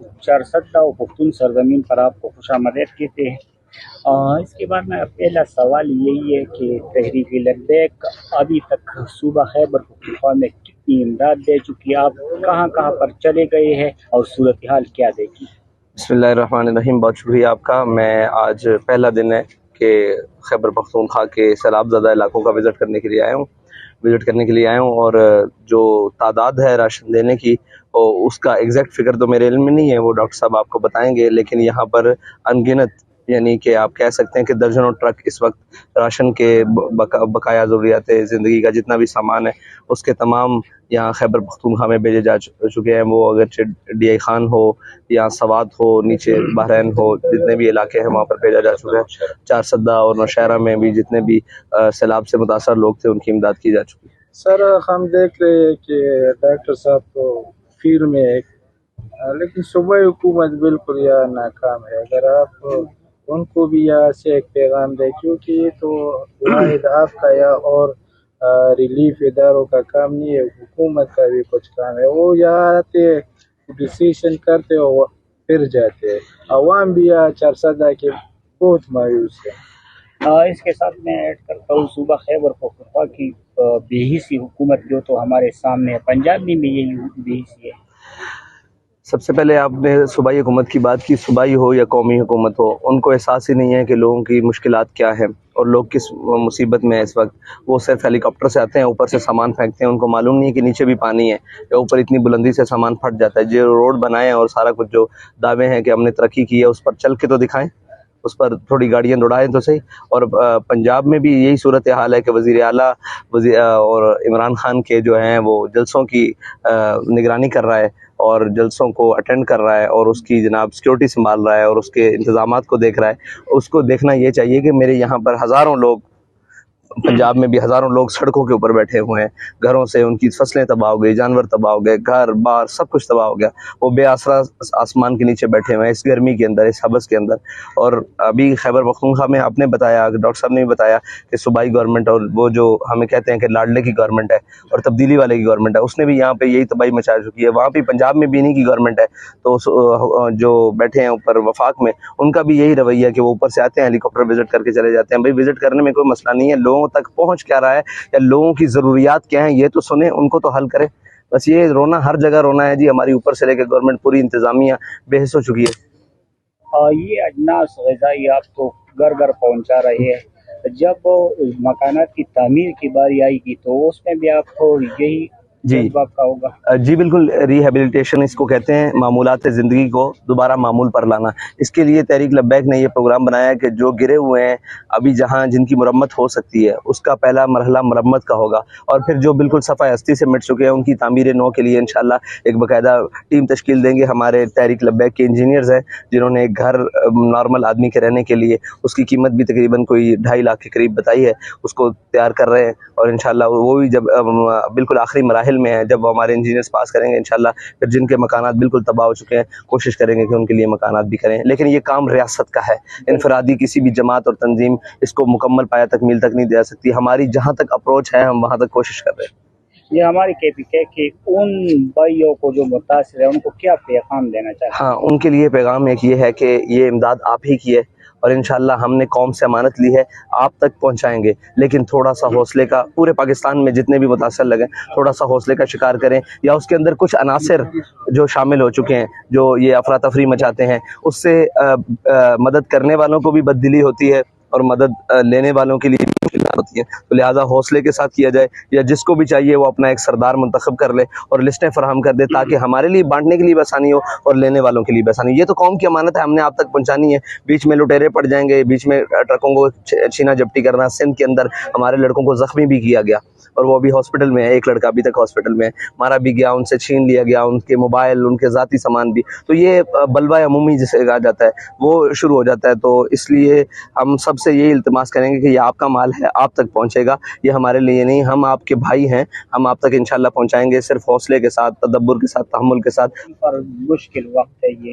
چارسدہ و پختون سرزمین پر آپ کو خوش آمدید کہتے ہیں۔ اس کے بعد میں پہلا سوال یہی ہے کہ تحریک لبیک ابھی تک صوبہ خیبر پختونخوا میں کتنی امداد دے چکی ہے، آپ کہاں کہاں پر چلے گئے ہیں اور صورتحال کیا دیکھی؟ بسم اللہ الرحمن الرحیم، بہت شکریہ آپ کا۔ میں آج پہلا دن ہے کہ خیبر پختونخوا کے سیلاب زدہ علاقوں کا وزٹ کرنے کے لیے آیا ہوں اور جو تعداد ہے راشن دینے کی اس کا ایگزیکٹ فگر تو میرے علم میں نہیں ہے، وہ ڈاکٹر صاحب آپ کو بتائیں گے، لیکن یہاں پر انگنت یعنی کہ آپ کہہ سکتے ہیں کہ درجنوں ٹرک اس وقت راشن کے بقایا ضروریات زندگی کا جتنا بھی سامان ہے اس کے تمام یہاں خیبر پختونخوا میں بھیجے جا چکے ہیں۔ وہ اگرچہ ڈی آئی خان ہو یا سوات ہو، نیچے بحرین ہو، جتنے بھی علاقے ہیں وہاں پر بھیجا جا چکا ہے۔ چارسدہ اور نوشہرہ میں بھی جتنے بھی سیلاب سے متاثر لوگ تھے ان کی امداد کی جا چکی ہے۔ سر ہم دیکھ رہے ہیں کہ ڈاکٹر صاحب تو فیلڈ میں ہے، لیکن صوبائی حکومت بالکل یہاں ناکام ہے۔ اگر آپ ان کو بھی یہاں سے ایک پیغام دیں، کیونکہ یہ تو واحد آپ کا یا اور ریلیف اداروں کا کام نہیں ہے، حکومت کا بھی کچھ کام ہے۔ وہ یہاں آتے ڈسیشن کرتے اور پھر جاتے ہیں۔ عوام بھی یہاں چارسدہ کے بہت مایوس ہے۔ اس کے ساتھ میں ایڈ کرتا ہوں صوبہ خیبر پختونخوا کی بے حسی حکومت جو تو ہمارے سامنے ہے، پنجاب میں بھی یہی بے حسی ہے۔ سب سے پہلے آپ نے صوبائی حکومت کی بات کی، صوبائی ہو یا قومی حکومت ہو، ان کو احساس ہی نہیں ہے کہ لوگوں کی مشکلات کیا ہیں اور لوگ کس مصیبت میں ہیں اس وقت۔ وہ صرف ہیلی کاپٹر سے آتے ہیں، اوپر سے سامان پھینکتے ہیں، ان کو معلوم نہیں ہے کہ نیچے بھی پانی ہے یا اوپر اتنی بلندی سے سامان پھٹ جاتا ہے۔ جو روڈ بنائے اور سارا کچھ جو دعوے ہیں کہ ہم نے ترقی کی ہے اس پر چل کے تو دکھائیں، اس پر تھوڑی گاڑیاں دوڑائیں تو صحیح۔ اور پنجاب میں بھی یہی صورتحال ہے کہ وزیر اعلیٰ اور عمران خان کے جو ہیں وہ جلسوں کی نگرانی کر رہا ہے اور جلسوں کو اٹینڈ کر رہا ہے اور اس کی جناب سیکورٹی سنبھال رہا ہے اور اس کے انتظامات کو دیکھ رہا ہے۔ اس کو دیکھنا یہ چاہیے کہ میرے یہاں پر ہزاروں لوگ، پنجاب میں بھی ہزاروں لوگ سڑکوں کے اوپر بیٹھے ہوئے ہیں، گھروں سے ان کی فصلیں تباہ ہو گئی، جانور تباہ ہو گئے، گھر بار سب کچھ تباہ ہو گیا۔ وہ بے آسرا آسمان کے نیچے بیٹھے ہوئے ہیں اس گرمی کے اندر، اس حبس کے اندر۔ اور ابھی خیبر پختونخوا میں آپ نے بتایا، ڈاکٹر صاحب نے بھی بتایا کہ صوبائی گورنمنٹ اور وہ جو ہمیں کہتے ہیں کہ لاڈلے کی گورنمنٹ ہے اور تبدیلی والے کی گورنمنٹ ہے، اس نے بھی یہاں پہ یہی تباہی مچا چکی ہے۔ وہاں بھی پنجاب میں بھی انہی کی گورنمنٹ ہے، تو جو بیٹھے ہیں اوپر وفاق میں، ان کا بھی یہی رویہ ہے کہ وہ اوپر سے آتے ہیں ہیلی کاپٹر وزٹ کر کے چلے جاتے ہیں۔ بھائی وزٹ کرنے میں کوئی مسئلہ نہیں ہے، لوگوں تک پہنچ کیا رہا ہے یا لوگوں کی ضروریات کیا ہیں یہ تو سنیں، ان کو تو حل کریں۔ بس یہ رونا ہر جگہ رونا ہے جی، ہماری اوپر سے لے کے گورنمنٹ پوری انتظامیہ بے حس ہو چکی ہے۔ یہ اجناس غذائی آپ کو گھر گھر پہنچا رہے ہیں، جب مکانات کی تعمیر کی باری آئے گی تو اس میں بھی آپ کو یہی جذبہ کا ہوگا؟ جی بالکل، ریہیبلیٹیشن اس کو کہتے ہیں، معمولات زندگی کو دوبارہ معمول پر لانا۔ اس کے لیے تحریک لبیک نے یہ پروگرام بنایا ہے کہ جو گرے ہوئے ہیں ابھی جہاں جن کی مرمت ہو سکتی ہے اس کا پہلا مرحلہ مرمت کا ہوگا، اور پھر جو بالکل صفحہ ہستی سے مٹ چکے ہیں ان کی تعمیر نو کے لیے انشاءاللہ ایک باقاعدہ ٹیم تشکیل دیں گے۔ ہمارے تحریک لبیک کے انجینئرز ہیں جنہوں نے ایک گھر نارمل آدمی کے رہنے کے لیے، اس کی قیمت بھی تقریباً کوئی 2.5 لاکھ کے قریب بتائی ہے، اس کو تیار کر رہے ہیں، اور انشاءاللہ وہ بھی جب بالکل آخری مراحل میں ہیں، جب وہ ہمارے انجینئرز پاس کریں گے انشاءاللہ، پھر جن کے مکانات بالکل تباہ ہو چکے ہیں کوشش کریں گے کہ ان کے لیے مکانات بھی کریں۔ لیکن یہ کام ریاست کا ہے، انفرادی کسی بھی جماعت اور تنظیم اس کو مکمل پایا تکمیل تک نہیں دے سکتی۔ ہماری جہاں تک اپروچ ہے ہم وہاں تک کوشش کر رہے ہیں۔ یہ ہماری کیپک ہے کہ ان بھائیوں کو جو متاثر ہے ان کو کیا پیغام دینا چاہتے ہیں؟ ہاں، ان کے لیے پیغام ایک یہ ہے کہ یہ امداد آپ ہی کی ہے اور انشاءاللہ ہم نے قوم سے امانت لی ہے، آپ تک پہنچائیں گے، لیکن تھوڑا سا حوصلے کا، پورے پاکستان میں جتنے بھی متاثر لگے تھوڑا سا حوصلے کا شکار کریں، یا اس کے اندر کچھ عناصر جو شامل ہو چکے ہیں جو یہ افراتفری مچاتے ہیں، اس سے مدد کرنے والوں کو بھی بددلی ہوتی ہے اور مدد لینے والوں کے لیے بھی مشکلات ہوتی ہیں، تو لہٰذا حوصلے کے ساتھ کیا جائے، یا جس کو بھی چاہیے وہ اپنا ایک سردار منتخب کر لے اور لسٹیں فراہم کر دے تاکہ ہمارے لیے بانٹنے کے لیے بھی آسانی ہو اور لینے والوں کے لیے بھی آسانی۔ یہ تو قوم کی امانت ہے، ہم نے آپ تک پہنچانی ہے۔ بیچ میں لٹیرے پڑ جائیں گے، بیچ میں ٹرکوں کو چھینا جپٹی کرنا، سندھ کے اندر ہمارے لڑکوں کو زخمی بھی کیا گیا اور وہ ابھی ہاسپٹل میں ہے، ایک لڑکا ابھی تک ہاسپٹل میں ہے، مارا بھی گیا، ان سے چھین لیا گیا ان کے موبائل، ان کے ذاتی سامان بھی، تو یہ بلوہ عمومی جسے کہا جاتا ہے وہ شروع ہو جاتا ہے۔ تو اس لیے ہم سب سے یہی التماس کریں گے کہ یہ آپ کا مال ہے، آپ تک پہنچے گا، یہ ہمارے لیے نہیں، ہم آپ کے بھائی ہیں، ہم آپ تک انشاءاللہ پہنچائیں گے، صرف حوصلے کے ساتھ، تدبر کے ساتھ، تحمل کے ساتھ۔ پر مشکل وقت ہے یہ،